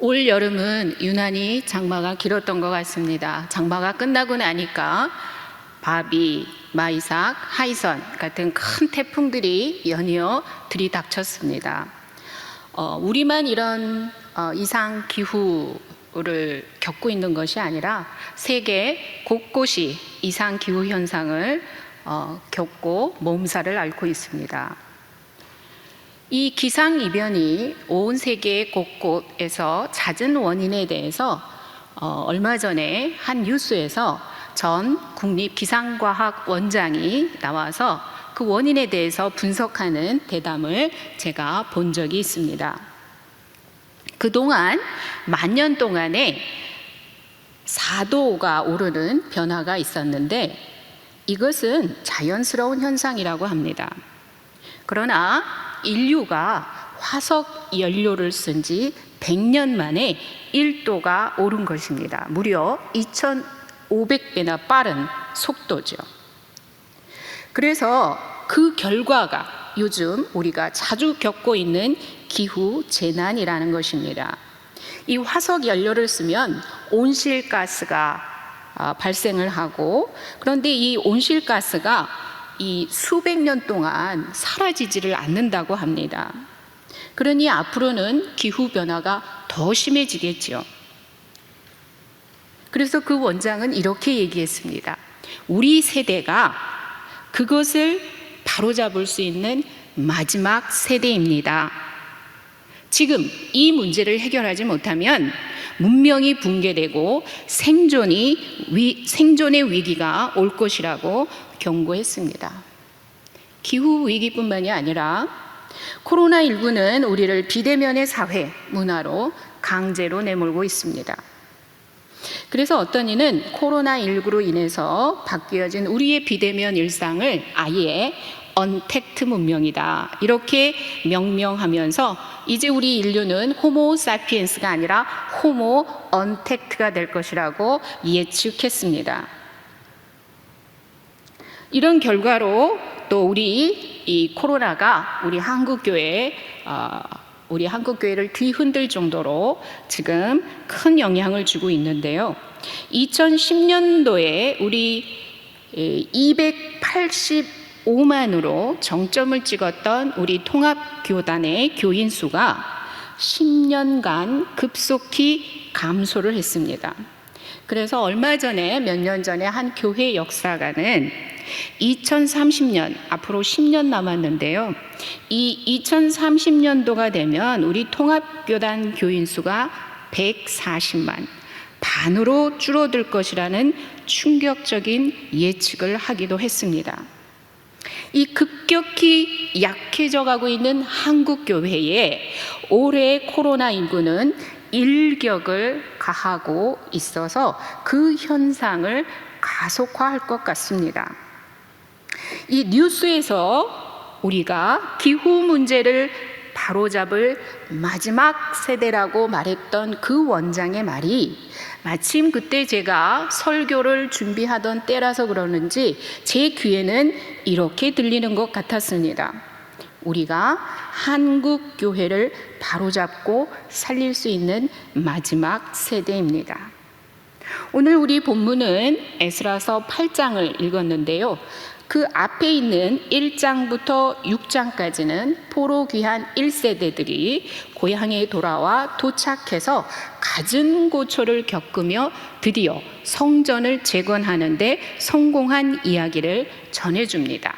올 여름은 유난히 장마가 길었던 것 같습니다. 장마가 끝나고 나니까 바비, 마이삭, 하이선 같은 큰 태풍들이 연이어 들이닥쳤습니다. 우리만 이런 이상 기후를 겪고 있는 것이 아니라 세계 곳곳이 이상 기후 현상을 겪고 몸살을 앓고 있습니다. 이 기상이변이 온 세계 곳곳에서 잦은 원인에 대해서 얼마 전에 한 뉴스에서 전 국립기상과학 원장이 나와서 그 원인에 대해서 분석하는 대담을 제가 본 적이 있습니다. 그동안 만년 동안에 4도가 오르는 변화가 있었는데 이것은 자연스러운 현상이라고 합니다. 그러나 인류가 화석 연료를 쓴 지 100년 만에 1도가 오른 것입니다. 무려 2500배나 빠른 속도죠. 그래서 그 결과가 요즘 우리가 자주 겪고 있는 기후 재난이라는 것입니다. 이 화석 연료를 쓰면 온실가스가 발생을 하고, 그런데 이 온실가스가 이 수백 년 동안 사라지지를 않는다고 합니다. 그러니 앞으로는 기후변화가 더 심해지겠죠. 그래서 그 원장은 이렇게 얘기했습니다. 우리 세대가 그것을 바로잡을 수 있는 마지막 세대입니다. 지금 이 문제를 해결하지 못하면 문명이 붕괴되고 생존의 위기가 올 것이라고 경고했습니다. 기후 위기뿐만이 아니라 코로나19는 우리를 비대면의 사회 문화로 강제로 내몰고 있습니다. 그래서 어떤 이는 코로나19로 인해서 바뀌어진 우리의 비대면 일상을 아예 언택트 문명이다 이렇게 명명하면서 이제 우리 인류는 호모 사피엔스가 아니라 호모 언택트가 될 것이라고 예측했습니다. 이런 결과로 또 우리 이 코로나가 우리 한국교회를 뒤흔들 정도로 지금 큰 영향을 주고 있는데요. 2010년도에 우리 285만으로 정점을 찍었던 우리 통합교단의 교인 수가 10년간 급속히 감소를 했습니다. 그래서 얼마 전에 몇 년 전에 한 교회 역사가는 2030년, 앞으로 10년 남았는데요. 이 2030년도가 되면 우리 통합교단 교인 수가 140만, 반으로 줄어들 것이라는 충격적인 예측을 하기도 했습니다. 이 급격히 약해져 가고 있는 한국교회에 올해 코로나19는 일격을 가하고 있어서 그 현상을 가속화할 것 같습니다. 이 뉴스에서 우리가 기후 문제를 바로잡을 마지막 세대라고 말했던 그 원장의 말이 마침 그때 제가 설교를 준비하던 때라서 그러는지 제 귀에는 이렇게 들리는 것 같았습니다. 우리가 한국 교회를 바로잡고 살릴 수 있는 마지막 세대입니다. 오늘 우리 본문은 에스라서 8장을 읽었는데요. 그 앞에 있는 1장부터 6장까지는 포로 귀한 1세대들이 고향에 돌아와 도착해서 갖은 고초를 겪으며 드디어 성전을 재건하는 데 성공한 이야기를 전해줍니다.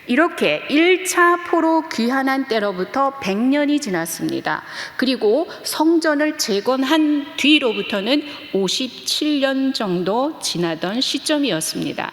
이렇게 1차 포로 귀환한 때로부터 100년이 지났습니다. 그리고 성전을 재건한 뒤로부터는 57년 정도 지나던 시점이었습니다.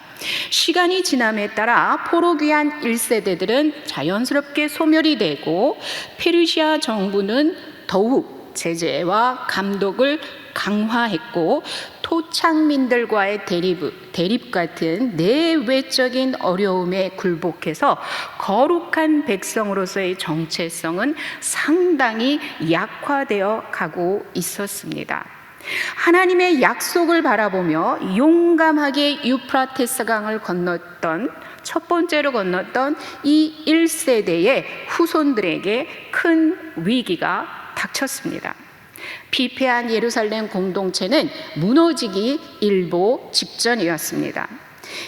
시간이 지남에 따라 포로 귀환 1세대들은 자연스럽게 소멸이 되고 페르시아 정부는 더욱 제재와 감독을 강화했고 토착민들과의 대립 같은 내외적인 어려움에 굴복해서 거룩한 백성으로서의 정체성은 상당히 약화되어 가고 있었습니다. 하나님의 약속을 바라보며 용감하게 유프라테스 강을 건넜던 첫 번째로 건넜던 이 1세대의 후손들에게 큰 위기가 닥쳤습니다. 피폐한 예루살렘 공동체는 무너지기 일보 직전이었습니다.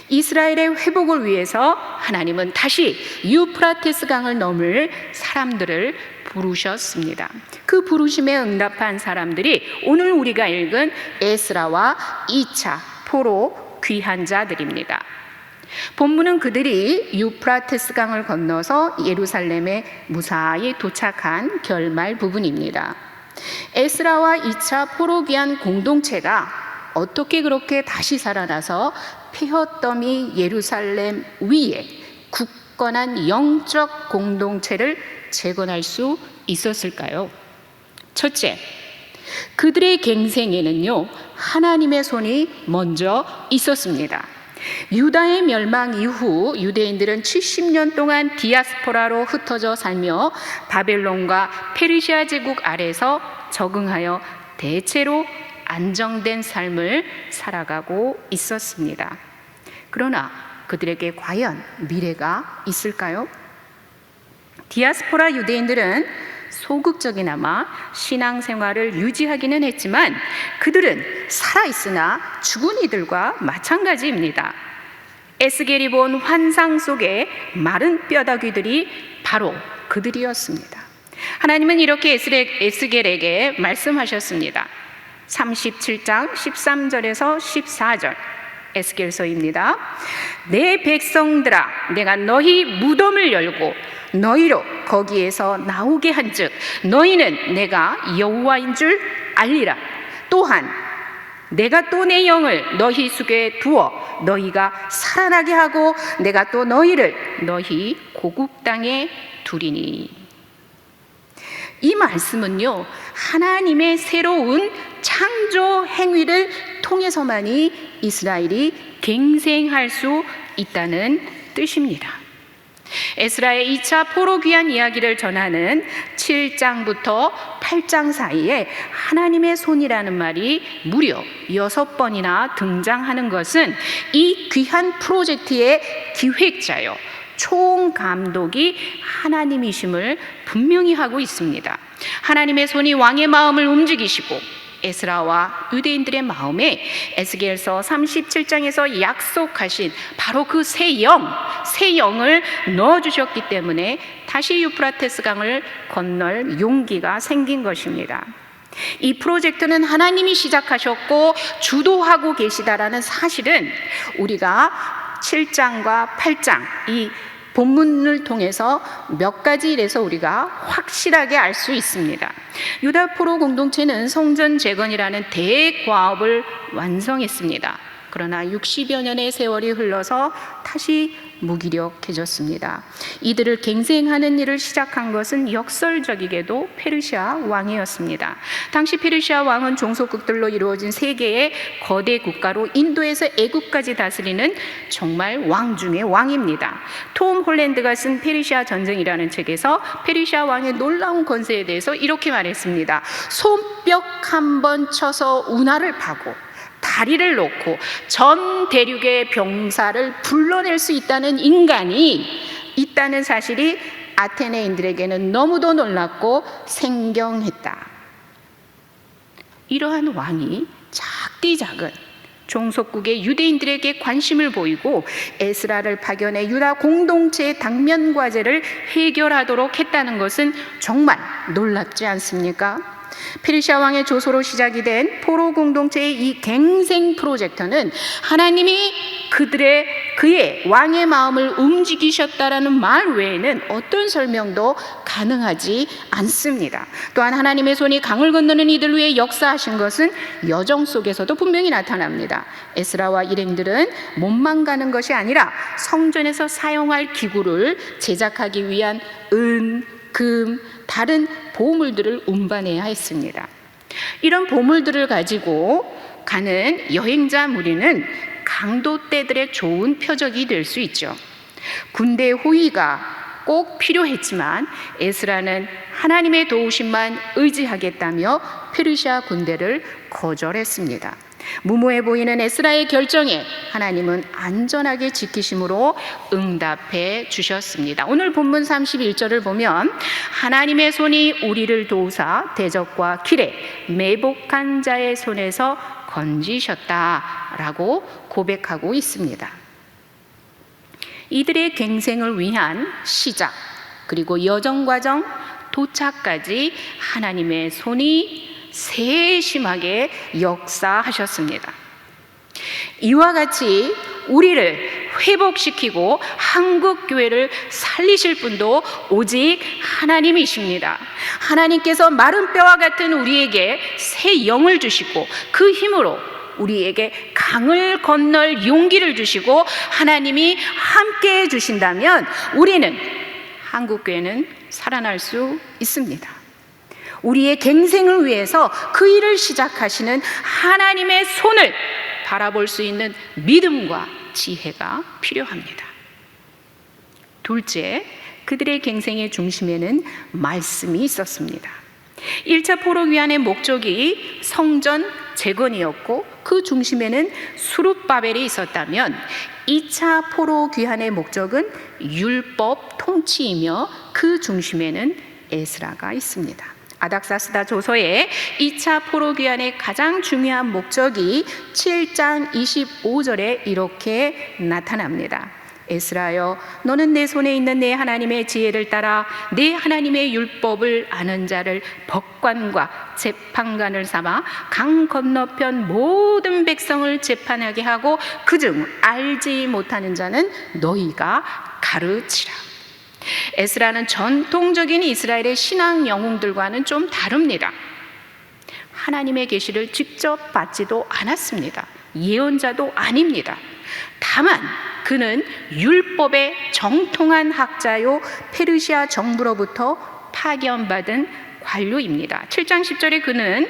이스라엘의 회복을 위해서 하나님은 다시 유프라테스 강을 넘을 사람들을 부르셨습니다. 그 부르심에 응답한 사람들이 오늘 우리가 읽은 에스라와 2차 포로 귀한 자들입니다. 본문은 그들이 유프라테스 강을 건너서 예루살렘에 무사히 도착한 결말 부분입니다. 에스라와 2차 포로 귀한 공동체가 어떻게 그렇게 다시 살아나서 폐허더미 예루살렘 위에 굳건한 영적 공동체를 재건할 수 있었을까요? 첫째, 그들의 갱생에는요, 하나님의 손이 먼저 있었습니다. 유다의 멸망 이후 유대인들은 70년 동안 디아스포라로 흩어져 살며 바벨론과 페르시아 제국 아래서 적응하여 대체로 안정된 삶을 살아가고 있었습니다. 그러나 그들에게 과연 미래가 있을까요? 디아스포라 유대인들은 소극적이나마 신앙생활을 유지하기는 했지만 그들은 살아있으나 죽은 이들과 마찬가지입니다. 에스겔이 본 환상 속의 마른 뼈다귀들이 바로 그들이었습니다. 하나님은 이렇게 에스겔에게 말씀하셨습니다. 37장 13절에서 14절 에스겔서입니다. 내 백성들아, 내가 너희 무덤을 열고 너희로 거기에서 나오게 한즉 너희는 내가 여호와인 줄 알리라. 또한 내가 또 내 영을 너희 속에 두어 너희가 살아나게 하고 내가 또 너희를 너희 고국 땅에 두리니. 이 말씀은요, 하나님의 새로운 창조 행위를 통해서만이 이스라엘이 갱생할 수 있다는 뜻입니다. 에스라의 2차 포로 귀환 이야기를 전하는 7장부터 8장 사이에 하나님의 손이라는 말이 무려 6번이나 등장하는 것은 이 귀환 프로젝트의 기획자요, 총감독이 하나님이심을 분명히 하고 있습니다. 하나님의 손이 왕의 마음을 움직이시고 에스라와 유대인들의 마음에 에스겔서 37장에서 약속하신 바로 그 새 영을 넣어주셨기 때문에 다시 유프라테스 강을 건널 용기가 생긴 것입니다. 이 프로젝트는 하나님이 시작하셨고 주도하고 계시다라는 사실은 우리가 7장과 8장 이 본문을 통해서 몇 가지 일에서 우리가 확실하게 알 수 있습니다. 유다 포로 공동체는 성전 재건이라는 대과업을 완성했습니다. 그러나 60여 년의 세월이 흘러서 다시 무기력해졌습니다. 이들을 갱생하는 일을 시작한 것은 역설적이게도 페르시아 왕이었습니다. 당시 페르시아 왕은 종속국들로 이루어진 세계의 거대 국가로 인도에서 애국까지 다스리는 정말 왕 중의 왕입니다. 톰 홀랜드가 쓴 페르시아 전쟁이라는 책에서 페르시아 왕의 놀라운 권세에 대해서 이렇게 말했습니다. 손뼉 한 번 쳐서 운하를 파고 다리를 놓고 전 대륙의 병사를 불러낼 수 있다는 인간이 있다는 사실이 아테네인들에게는 너무도 놀랍고 생경했다. 이러한 왕이 작디 작은 종속국의 유대인들에게 관심을 보이고 에스라를 파견해 유다 공동체의 당면 과제를 해결하도록 했다는 것은 정말 놀랍지 않습니까? 페르시아 왕의 조소로 시작이 된 포로 공동체의 이 갱생 프로젝트는 하나님이 그의 왕의 마음을 움직이셨다라는 말 외에는 어떤 설명도 가능하지 않습니다. 또한 하나님의 손이 강을 건너는 이들 위해 역사하신 것은 여정 속에서도 분명히 나타납니다. 에스라와 일행들은 몸만 가는 것이 아니라 성전에서 사용할 기구를 제작하기 위한 은, 금, 다른 보물들을 운반해야 했습니다. 이런 보물들을 가지고 가는 여행자 무리는 강도떼들의 좋은 표적이 될 수 있죠. 군대의 호위가 꼭 필요했지만 에스라는 하나님의 도우심만 의지하겠다며 페르시아 군대를 거절했습니다. 무모해 보이는 에스라의 결정에 하나님은 안전하게 지키심으로 응답해 주셨습니다. 오늘 본문 31절을 보면 하나님의 손이 우리를 도우사 대적과 길에 매복한 자의 손에서 건지셨다라고 고백하고 있습니다. 이들의 갱생을 위한 시작, 그리고 여정 과정, 도착까지 하나님의 손이 세심하게 역사하셨습니다. 이와 같이 우리를 회복시키고 한국교회를 살리실 분도 오직 하나님이십니다. 하나님께서 마른 뼈와 같은 우리에게 새 영을 주시고 그 힘으로 우리에게 강을 건널 용기를 주시고 하나님이 함께해 주신다면 우리는, 한국교회는 살아날 수 있습니다. 우리의 갱생을 위해서 그 일을 시작하시는 하나님의 손을 바라볼 수 있는 믿음과 지혜가 필요합니다. 둘째, 그들의 갱생의 중심에는 말씀이 있었습니다. 1차 포로 귀환의 목적이 성전 재건이었고 그 중심에는 수룹바벨이 있었다면 2차 포로 귀환의 목적은 율법 통치이며 그 중심에는 에스라가 있습니다. 아닥사스다 조서의 2차 포로 귀환의 가장 중요한 목적이 7장 25절에 이렇게 나타납니다. 에스라여, 너는 내 손에 있는 내 하나님의 지혜를 따라 내 하나님의 율법을 아는 자를 법관과 재판관을 삼아 강 건너편 모든 백성을 재판하게 하고 그중 알지 못하는 자는 너희가 가르치라. 에스라는 전통적인 이스라엘의 신앙 영웅들과는 좀 다릅니다. 하나님의 계시를 직접 받지도 않았습니다. 예언자도 아닙니다. 다만 그는 율법의 정통한 학자요 페르시아 정부로부터 파견받은 관료입니다. 7장 10절에 그는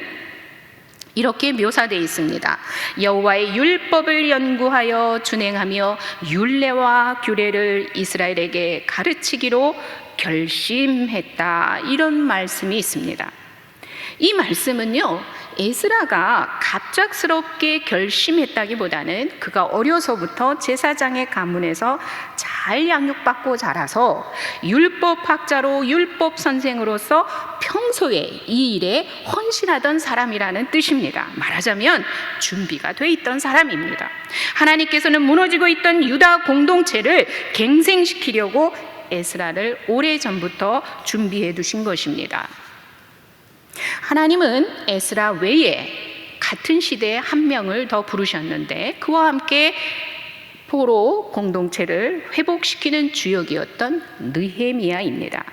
이렇게 묘사되어 있습니다. 여호와의 율법을 연구하여 준행하며 율례와 규례를 이스라엘에게 가르치기로 결심했다. 이런 말씀이 있습니다. 이 말씀은요, 에스라가 갑작스럽게 결심했다기보다는 그가 어려서부터 제사장의 가문에서 잘 양육받고 자라서 율법학자로 율법 선생으로서 평소에 이 일에 헌신하던 사람이라는 뜻입니다. 말하자면 준비가 돼 있던 사람입니다. 하나님께서는 무너지고 있던 유다 공동체를 갱생시키려고 에스라를 오래전부터 준비해 두신 것입니다. 하나님은 에스라 외에 같은 시대에 한 명을 더 부르셨는데 그와 함께 포로 공동체를 회복시키는 주역이었던 느헤미야입니다.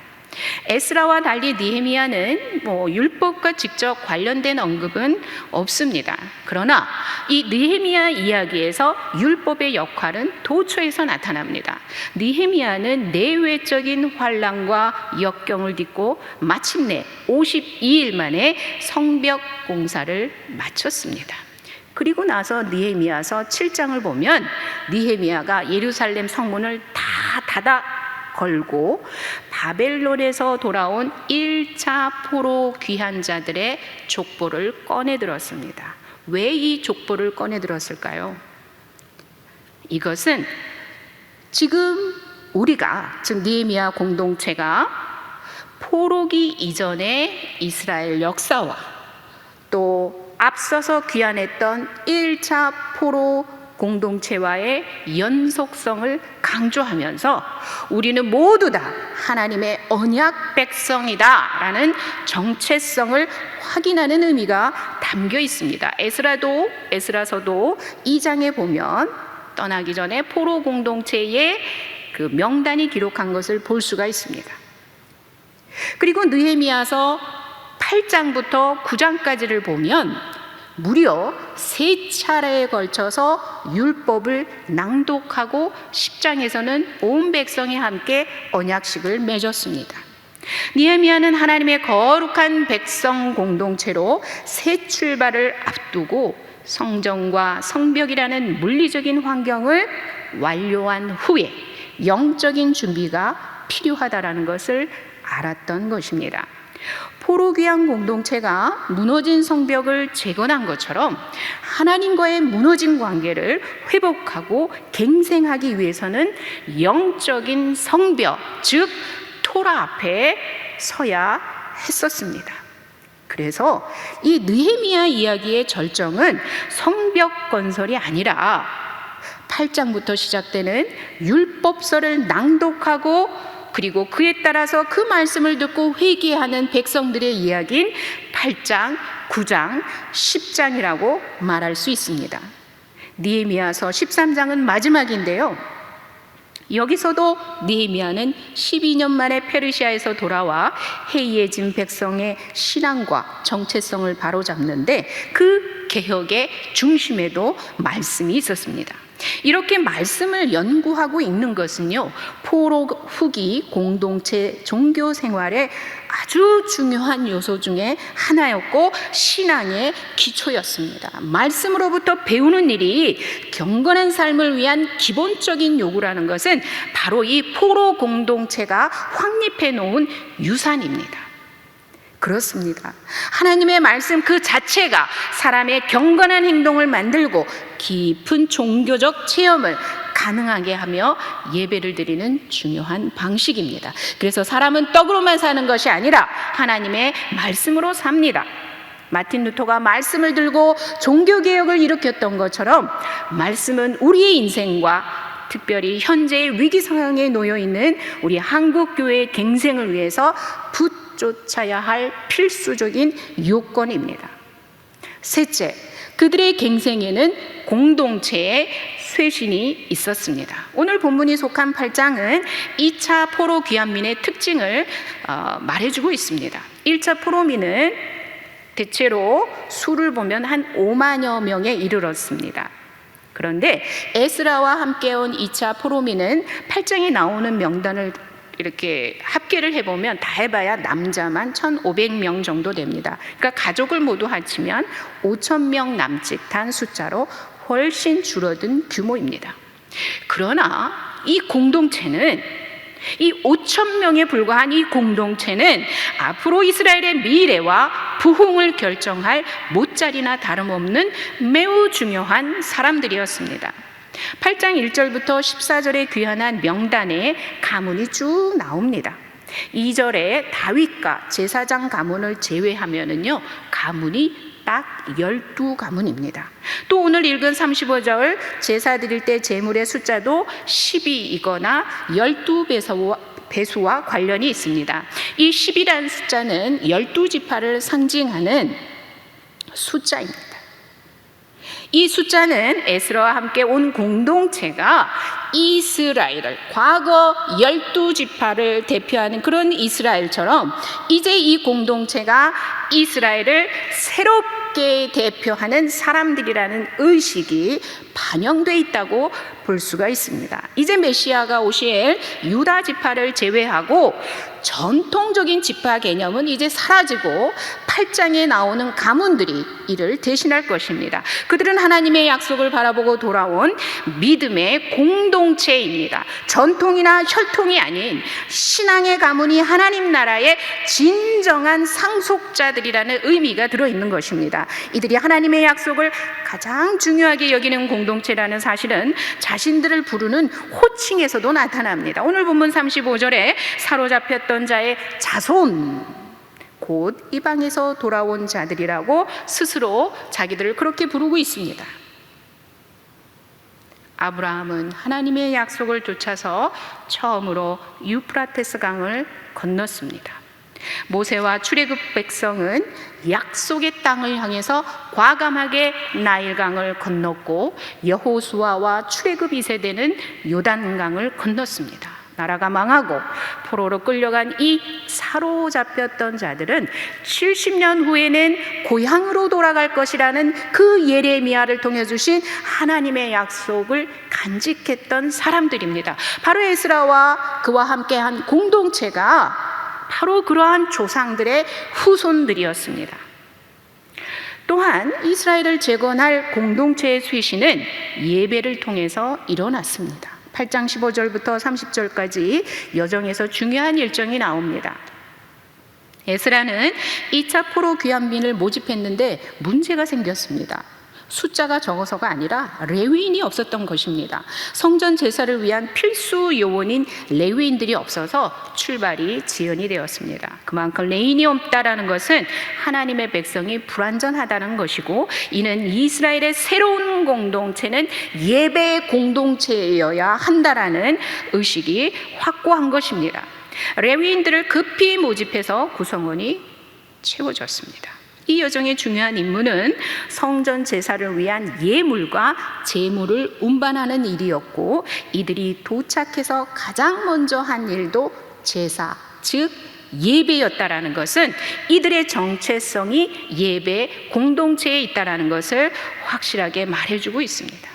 에스라와 달리 느헤미야는 율법과 직접 관련된 언급은 없습니다. 그러나 이 느헤미야 이야기에서 율법의 역할은 도처에서 나타납니다. 느헤미야는 내외적인 환난과 역경을 딛고 마침내 52일 만에 성벽 공사를 마쳤습니다. 그리고 나서 느헤미야서 7장을 보면 느헤미야가 예루살렘 성문을 다 닫아 걸고 바벨론에서 돌아온 1차 포로 귀환자들의 족보를 꺼내들었습니다. 왜 이 족보를 꺼내들었을까요? 이것은 지금 우리가, 즉 느헤미야 공동체가 포로기 이전의 이스라엘 역사와 또 앞서서 귀환했던 1차 포로 공동체와의 연속성을 강조하면서 우리는 모두 다 하나님의 언약 백성이다라는 정체성을 확인하는 의미가 담겨 있습니다. 에스라서도 2장에 보면 떠나기 전에 포로 공동체의 그 명단이 기록한 것을 볼 수가 있습니다. 그리고 느헤미야서 8장부터 9장까지를 보면 무려 3차례에 걸쳐서 율법을 낭독하고 10장에서는 온 백성이 함께 언약식을 맺었습니다. 느헤미야는 하나님의 거룩한 백성 공동체로 새 출발을 앞두고 성전과 성벽이라는 물리적인 환경을 완료한 후에 영적인 준비가 필요하다라는 것을 알았던 것입니다. 포로귀환 공동체가 무너진 성벽을 재건한 것처럼 하나님과의 무너진 관계를 회복하고 갱생하기 위해서는 영적인 성벽, 즉 토라 앞에 서야 했었습니다. 그래서 이 느헤미야 이야기의 절정은 성벽 건설이 아니라 8장부터 시작되는 율법서를 낭독하고 그리고 그에 따라서 그 말씀을 듣고 회개하는 백성들의 이야기인 8장, 9장, 10장이라고 말할 수 있습니다. 느헤미야서 13장은 마지막인데요. 여기서도 느헤미야는 12년 만에 페르시아에서 돌아와 해이해진 백성의 신앙과 정체성을 바로잡는데 그 개혁의 중심에도 말씀이 있었습니다. 이렇게 말씀을 연구하고 있는 것은요, 포로 후기 공동체 종교 생활의 아주 중요한 요소 중에 하나였고 신앙의 기초였습니다. 말씀으로부터 배우는 일이 경건한 삶을 위한 기본적인 요구라는 것은 바로 이 포로 공동체가 확립해 놓은 유산입니다. 그렇습니다. 하나님의 말씀 그 자체가 사람의 경건한 행동을 만들고 깊은 종교적 체험을 가능하게 하며 예배를 드리는 중요한 방식입니다. 그래서 사람은 떡으로만 사는 것이 아니라 하나님의 말씀으로 삽니다. 마틴 루터가 말씀을 들고 종교개혁을 일으켰던 것처럼 말씀은 우리의 인생과 특별히 현재의 위기 상황에 놓여 있는 우리 한국 교회의 갱생을 위해서 쫓아야 할 필수적인 요건입니다. 셋째, 그들의 갱생에는 공동체의 쇄신이 있었습니다. 오늘 본문이 속한 8장은 2차 포로 귀환민의 특징을 말해주고 있습니다. 1차 포로민은 대체로 수를 보면 한 5만여 명에 이르렀습니다. 그런데 에스라와 함께 온 2차 포로민은 8장에 나오는 명단을 이렇게 합계를 해보면 다 해봐야 남자만 1,500명 정도 됩니다. 그러니까 가족을 모두 합치면 5,000명 남짓한 숫자로 훨씬 줄어든 규모입니다. 그러나 이 공동체는 이 5,000명에 불과한 이 공동체는 앞으로 이스라엘의 미래와 부흥을 결정할 못자리나 다름없는 매우 중요한 사람들이었습니다. 8장 1절부터 14절에 귀환한 명단에 가문이 쭉 나옵니다. 2절에 다윗과 제사장 가문을 제외하면은요, 가문이 딱 12가문입니다. 또 오늘 읽은 35절 제사 드릴 때 제물의 숫자도 10이거나 12배수와 관련이 있습니다. 이 10이라는 숫자는 12지파를 상징하는 숫자입니다. 이 숫자는 에스라와 함께 온 공동체가 이스라엘을, 과거 12지파를 대표하는 그런 이스라엘처럼 이제 이 공동체가 이스라엘을 새롭게 대표하는 사람들이라는 의식이 반영되어 있다고 볼 수가 있습니다. 이제 메시아가 오실 유다 지파를 제외하고 전통적인 지파 개념은 이제 사라지고 8장에 나오는 가문들이 이를 대신할 것입니다. 그들은 하나님의 약속을 바라보고 돌아온 믿음의 공동체입니다. 전통이나 혈통이 아닌 신앙의 가문이 하나님 나라의 진정한 상속자들이라는 의미가 들어있는 것입니다. 이들이 하나님의 약속을 가장 중요하게 여기는 공동체라는 사실은 자신들을 부르는 호칭에서도 나타납니다. 오늘 본문 35절에 사로잡혔던 자의 자손, 곧 이방에서 돌아온 자들이라고 스스로 자기들을 그렇게 부르고 있습니다. 아브라함은 하나님의 약속을 쫓아서 처음으로 유프라테스 강을 건넜습니다. 모세와 출애굽 백성은 약속의 땅을 향해서 과감하게 나일강을 건넜고 여호수아와 출애굽 2세대는 요단강을 건넜습니다. 나라가 망하고 포로로 끌려간 이 사로잡혔던 자들은 70년 후에는 고향으로 돌아갈 것이라는 그 예레미야를 통해 주신 하나님의 약속을 간직했던 사람들입니다. 바로 에스라와 그와 함께한 공동체가 바로 그러한 조상들의 후손들이었습니다. 또한 이스라엘을 재건할 공동체의 쇄신은 예배를 통해서 일어났습니다. 8장 15절부터 30절까지 여정에서 중요한 일정이 나옵니다. 에스라는 2차 포로 귀환민을 모집했는데 문제가 생겼습니다. 숫자가 적어서가 아니라 레위인이 없었던 것입니다. 성전 제사를 위한 필수 요원인 레위인들이 없어서 출발이 지연이 되었습니다. 그만큼 레위인이 없다라는 것은 하나님의 백성이 불완전하다는 것이고, 이는 이스라엘의 새로운 공동체는 예배 공동체여야 한다라는 의식이 확고한 것입니다. 레위인들을 급히 모집해서 구성원이 채워졌습니다. 이 여정의 중요한 임무는 성전 제사를 위한 예물과 제물을 운반하는 일이었고, 이들이 도착해서 가장 먼저 한 일도 제사, 즉 예배였다라는 것은 이들의 정체성이 예배 공동체에 있다라는 것을 확실하게 말해주고 있습니다.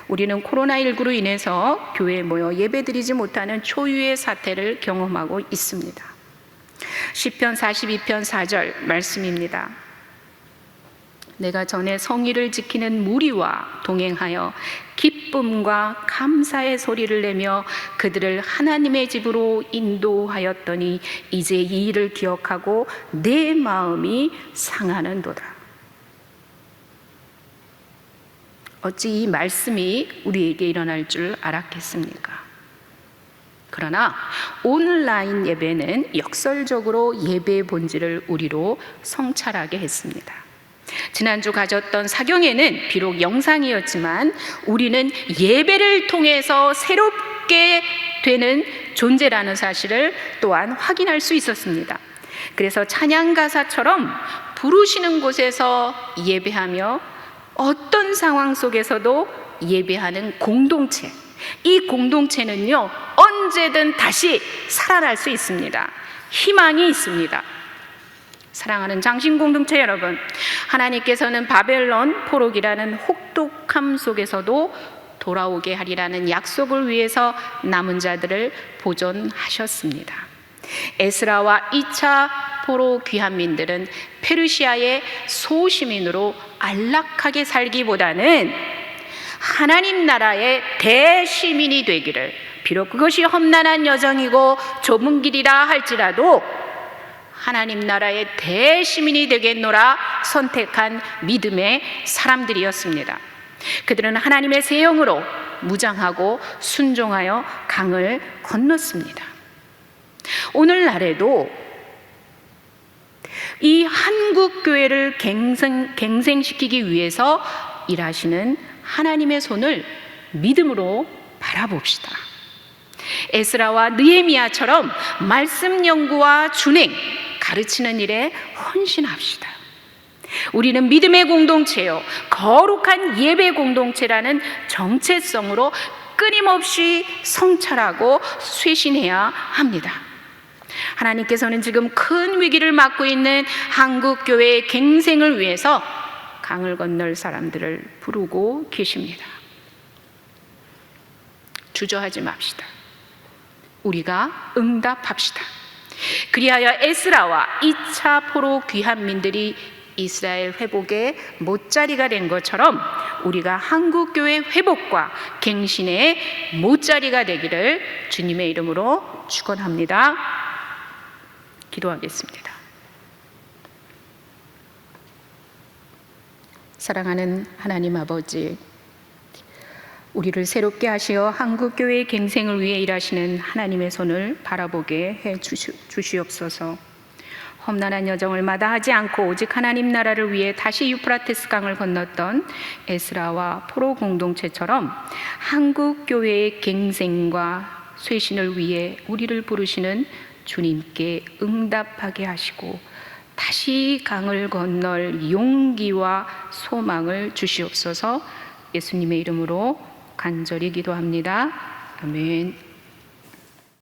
우리는 코로나19로 인해서 교회에 모여 예배드리지 못하는 초유의 사태를 경험하고 있습니다. 시편 42편 4절 말씀입니다. 내가 전에 성의를 지키는 무리와 동행하여 기쁨과 감사의 소리를 내며 그들을 하나님의 집으로 인도하였더니 이제 이 일을 기억하고 내 마음이 상하는도다. 어찌 이 말씀이 우리에게 일어날 줄 알았겠습니까? 그러나 온라인 예배는 역설적으로 예배의 본질을 우리로 성찰하게 했습니다. 지난주 가졌던 사경회는 비록 영상이었지만 우리는 예배를 통해서 새롭게 되는 존재라는 사실을 또한 확인할 수 있었습니다. 그래서 찬양 가사처럼 부르시는 곳에서 예배하며 어떤 상황 속에서도 예배하는 공동체, 이 공동체는요 언제든 다시 살아날 수 있습니다. 희망이 있습니다. 사랑하는 장신 공동체 여러분, 하나님께서는 바벨론 포로기라는 혹독함 속에서도 돌아오게 하리라는 약속을 위해서 남은 자들을 보존하셨습니다. 에스라와 2차 포로 귀환민들은 페르시아의 소시민으로 안락하게 살기보다는 하나님 나라의 대시민이 되기를, 비록 그것이 험난한 여정이고 좁은 길이라 할지라도 하나님 나라의 대시민이 되겠노라 선택한 믿음의 사람들이었습니다. 그들은 하나님의 새 영으로 무장하고 순종하여 강을 건넜습니다. 오늘날에도 이 한국 교회를 갱생시키기 위해서 일하시는 하나님의 손을 믿음으로 바라봅시다. 에스라와 느헤미야처럼 말씀 연구와 준행, 가르치는 일에 헌신합시다. 우리는 믿음의 공동체요, 거룩한 예배 공동체라는 정체성으로 끊임없이 성찰하고 쇄신해야 합니다. 하나님께서는 지금 큰 위기를 맞고 있는 한국 교회의 갱생을 위해서 강을 건널 사람들을 부르고 계십니다. 주저하지 맙시다. 우리가 응답합시다. 그리하여 에스라와 2차 포로 귀환민들이 이스라엘 회복의 못자리가 된 것처럼 우리가 한국교회 회복과 갱신의 못자리가 되기를 주님의 이름으로 축원합니다. 기도하겠습니다. 사랑하는 하나님 아버지, 우리를 새롭게 하시어 한국교회의 갱생을 위해 일하시는 하나님의 손을 바라보게 해 주시옵소서. 험난한 여정을 마다하지 않고 오직 하나님 나라를 위해 다시 유프라테스 강을 건넜던 에스라와 포로 공동체처럼 한국교회의 갱생과 쇄신을 위해 우리를 부르시는 주님께 응답하게 하시고 다시 강을 건널 용기와 소망을 주시옵소서. 예수님의 이름으로 간절히 기도합니다. 아멘.